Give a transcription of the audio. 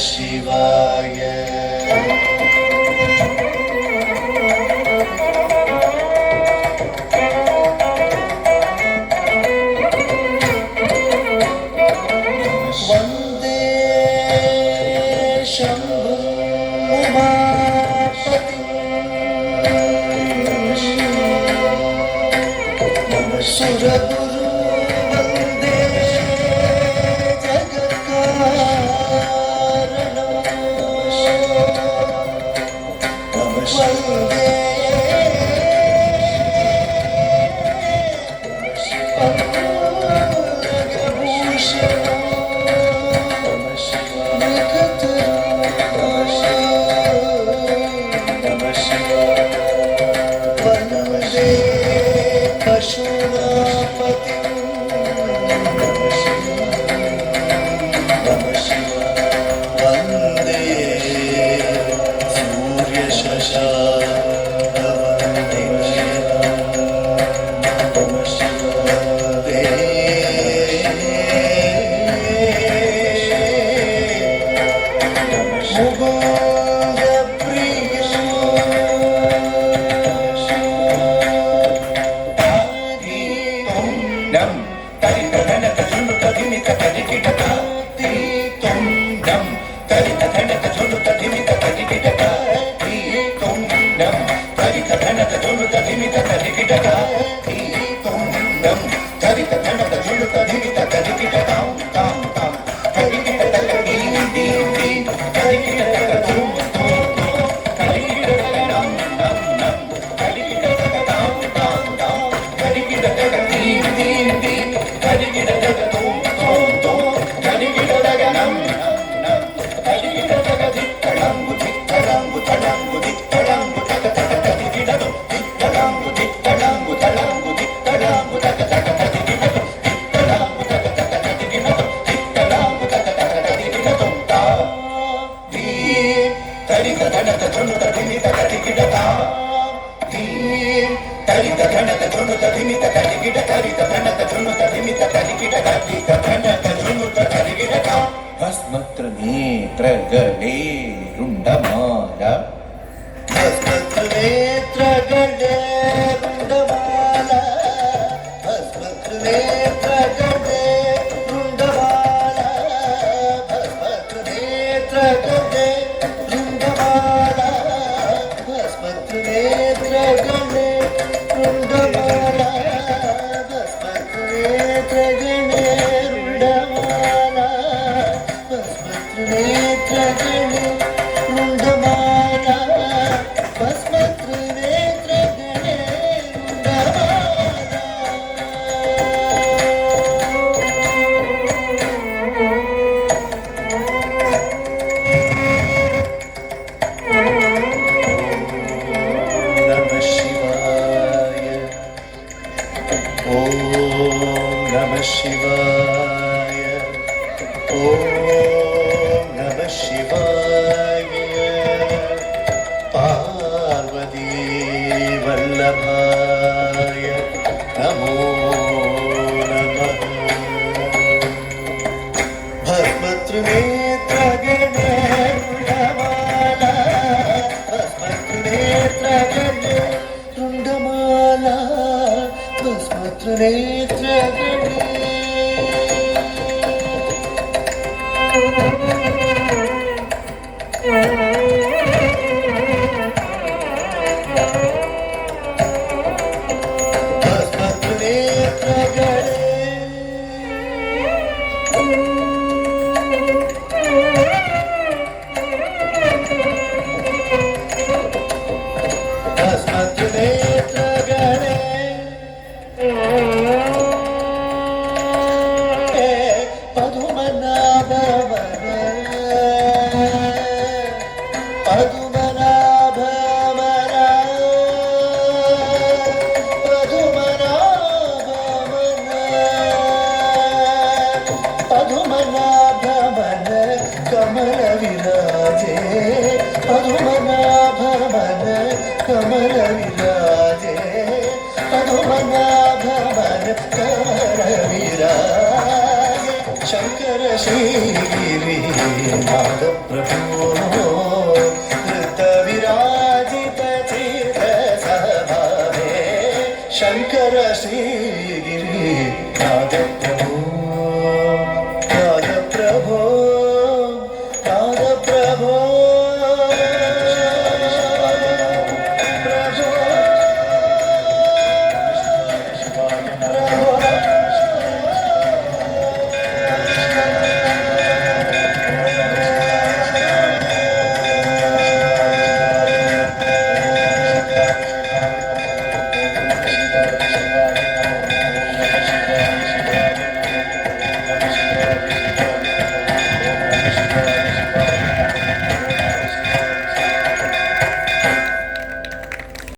ಶಿವಾಯ. ವಂದೇ ಶಂಭು ಉಮಾಪತಿ ಸುರಗುರು ವಂದೇ ಜಗತ್ಕಾರಣ ವಂದೇ ಪಶುಪತಿ ವಂದೇ ಸೂರ್ಯ ಶಶಾಂಕ ವಂದೇ ಮುಗುಂದ ಪ್ರಿಯ ನಂ ತರಿತ ಧನಕ ಝುಣುತ ಧಿಮಿತ ಕದಿಕಿಟಕ ತೀ ತುಂ ನಂ ತರಿತ ಧನಕ ಝುಣುತ ಧಿಮಿತ ಕದಿಕಿಟಕ ತೀ ತುಂ ನಂ ತರಿತ ಧನಕ ಝುಣುತ ಧಿಮಿತ ಕದಿಕಿಟಕ ತೀ ತುಂ ನಂ ತರಿತ ಧನಕ ಝುಣುತ ಧಿಮಿತ ಕದಿಕಿಟಕ ತಾಂ ತಾಂ ಕದಿಕಿಟಕ ತೀ ತೀ ತೀ ಕದಿಕಿಟಕ ತುಂ ತುಂ ತುಂ ಕದಿಕಿಟಕ ನಂ ನಂ ನಂ ಕದಿಕಿಟಕ ತಾಂ ತಾಂ ತಾಂ ಕದಿಕಿಟಕ ತೀ ತೀ ತೀ ಕದಿಕಿಟಕ ತುಂ ತುಂ ತುಂ ಕದಿಕಿಟಕ ನಂ ನಂ ಕದಿಕಿಟಕ ದಿಕ್ಕಳಂಗು ದಿಕ್ಕಳಂಗು ತಳಂಗು ದಿಕ್ಕಳಂಗು ತಕ ತಕ ಕದಿಕಿಟದು ದಿಕ್ಕಳಂಗು ದಿಕ್ಕಳಂಗು ತಳಂಗು ದಿಕ್ಕಳಂಗು ತಕ ತಕ ಕದಿಕಿಟದು ದಿಕ್ಕಳಂಗು ತಕ ತಕ ಕದಿಕಿಟದು ದಿಕ್ಕಳಂಗು ತಕ ತಕ ಕದಿಕಿಟದು ತಾ ಧೀ ತರಿತ ಧನಕ ಝುಣುತ ಧಿಮಿತ ಕದಿಕಿಟಕ ಧೀ ತರಿತ ಧನಕ ಝುಣುತ ಧಿಮಿತ ಕದಿಕಿಟ ತರಿತ ಧನಕ ಝುಣುತ ಧಿಮಿತ ಕದಿಕಿಟ ತರಿತ ಧನಕ ಝುಣುತ ಕದಿಕಿಟಕ ಭಸ್ಮತ್ರ ನೇತ್ರಗಳೇ ರುಂಡಮಾಲ ಭಸ್ಮತ್ರ ನೇತ್ರಗಳೇ ರುಂಡಮಾಲ ಭಸ್ಮತ್ರ ನೇತ್ರಗಳೇ ರುಂಡಮಾಲ ಭಸ್ಮತ್ರ ನೇತ್ರಗಳೇ ರುಂಡಮಾಲ ಭಸ್ಮತ್ರ ನೇತ್ರಗಳೇ ರುಂಡಮಾಲ ಭಸ್ಮತ್ರ ನೇತ್ರಗಳೇ ರುಂಡಮಾಲ ಭಸ್ಮತ್ರ ನೇತ್ರಗಳೇ ರುಂಡಮಾಲ ಭಸ್ಮತ್ರ ನೇತ್ರಗಳೇ ನಮಃ ಶಿವಾಯ. ಓಂ ನಮಃ ಶಿವಾಯ. ಓಂ ನಮಃ ಶಿವಾಯ. ಪಾರ್ವತೀ ವಲ್ಲಭಾಯ ನಮೋ ನಮಃ. ಭಸ್ಮತ್ರ ನೇತ್ರಗಳೇ ರುಂಡಮಾಲ ಭಸ್ಮತ್ರ ನೇತ್ರಗಳೇ ರುಂಡಮಾಲ ಭಸ್ಮತ್ರ ನೇತ್ರಗಳೇ ಭಸ್ಮತ್ರ ನೇತ್ರಗಳೇ ಭಸ್ಮತ್ರ ನೇತ್ರಗಳೇ ಪದುಮನಾಭವನ ಪದುಮನಾಭವನ ಪದುಮನಾಭವನ ಪದುಮನಾಭವನ ಕಮಲ ವಿರಾಜೆ ಪದುಮನಾಭವನ ಕಮಲ ವಿರಾಜೆ ಪದುಮನಾಭವನ ಕಮಲ ವಿರಾಜೆ ಶಂಕರ ಶ್ರೀಗಿರಿ नाद प्रभो नृत्य विराजित तीर्थ सभावे शंकर श्रीगिरि नाद